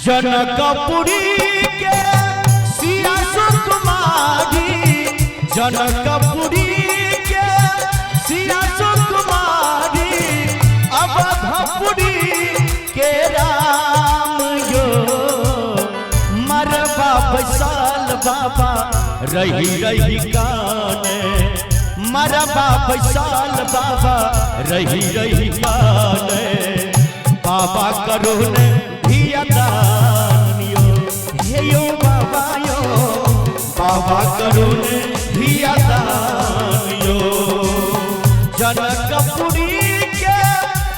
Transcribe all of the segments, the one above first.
जनकपुरी के सिया सुकुमारी, जनकपुरी के सिया सुकुमारी, अवधपुरी के राम यो मरबा बैसाल बाबा रही रही काने, मरबा बैसाल बाबा रही रही काने। बाबा करो ने धिया दानियो, हे यो बाबा यो, बाबा करो ने धिया दानियो। जनकपुरी के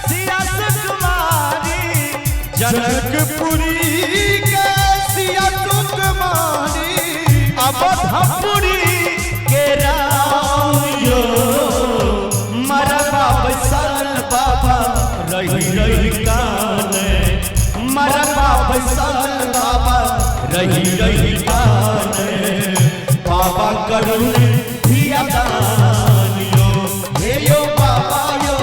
सिया सुकुमारी, जनकपुरी के सिया सुकुमारी, अवधपुरी के राम यो मरबा बैसाल बाबा रही रही काने, मरबा बैसाल बाबा रही रही काने। बाबा करुणे धिया दानियो, हे यो बाबा यो,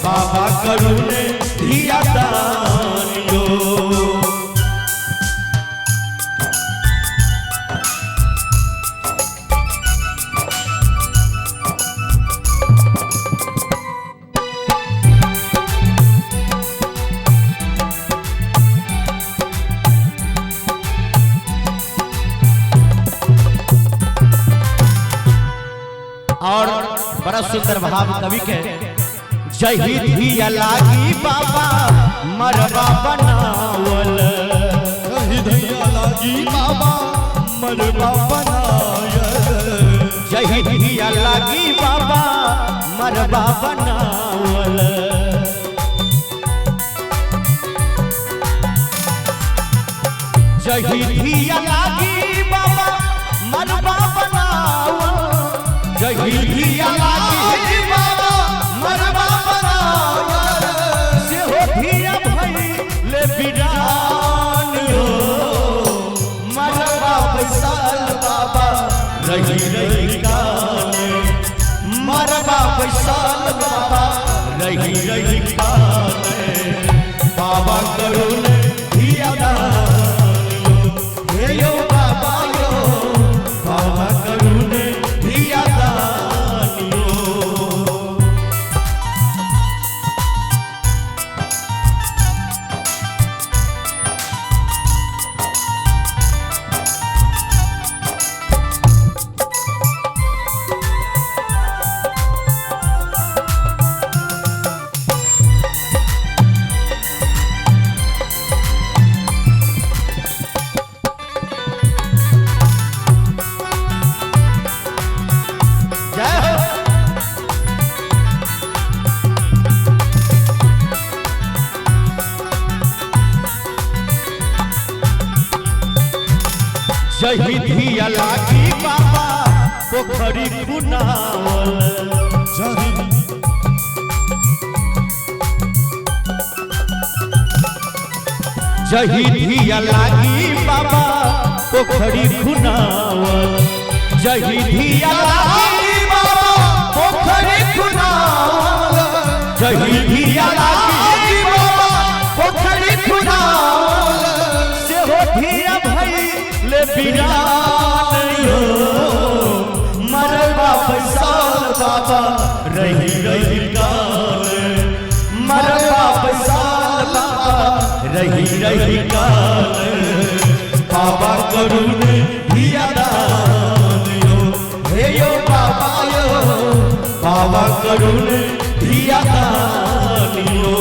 बाबा करुणे धिया दानियो। और बड़ा सुंदर भाव कवि के, जही धिया लागी बाबा मरबा बनावल, जही धिया लागी बाबा मरबा बनायल, जही धिया लागी बाबा मरबा बनावल। जही धिया लागी बाबा मरबा बनावल, जही धिया लागी बाबा मरबा बनावल। से हो धिया भइले बिरान यो मरबा बैसाल बाबा रही रही काने, मरबा बैसाल बाबा रही रही काने। बाबा करुणे धिया दानियो, हे यो बाबा यो, बाबा करुणे धिया दानियो। जही धिया लागी बाबा पोखरी खुनावल, जही धिया लागी बाबा पोखरी खुनावल, जही धिया लागी बाबा पोखरी खुनावल, जही धिया लागी बाबा पोखरी खुनावल। से हो धिया भइले बिरान यो मरबा बैसाल बाबा रही रही काने, मरबा बैसाल बाबा रही रही काने। बाबा करुणे धिया दानियो, हे यो बाबा यो, बाबा करुणे धिया दानियो।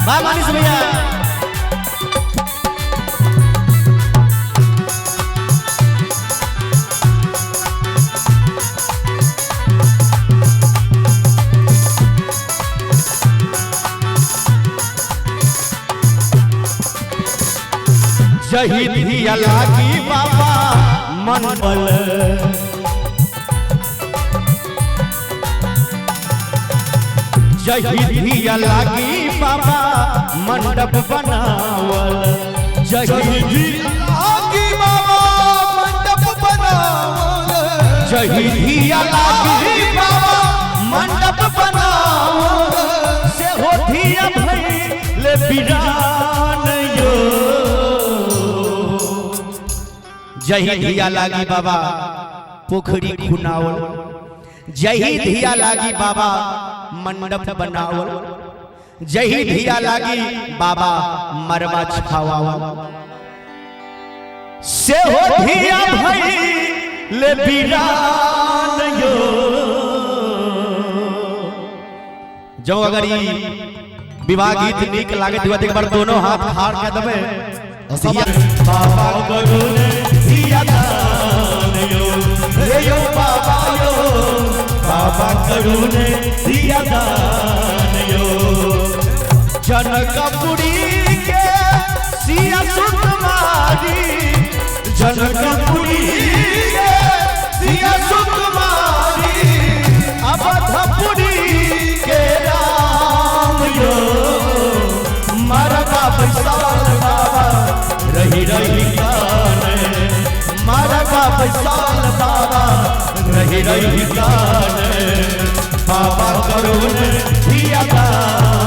वाह मानिस भैया। जही धिया लागी बाबा मन बल, जही धिया लागी बाबा मंडप बनावल जही लागी बाबा मंडप बनावल जही धिया लागी बाबा मंडप बनावल से हो धिया भइले बिरान यो जही धिया लागी बाबा पोखरी खुनावल जही धिया लागी बाबा मंडप बनावल जही धिया लागी बाबा मरवा छावावल से हो धिया भइले बिरान यो जो अगर ई विवाह गीत नीक लागत हुआ एक बार दोनों हाथ खाड़ के दबे बाबा करुणे धिया दान यो रे यो बाबा करुणे धिया दान यो जनकपुरी के सिया सुकुमारी जनकपुरी के सिया सुकुमारी अवधपुरी के राम यो मरवा बैसाल बाबा रही रही गाने मरवा बैसाल बाबा रही रही गाने बाबा करुणे धिया दान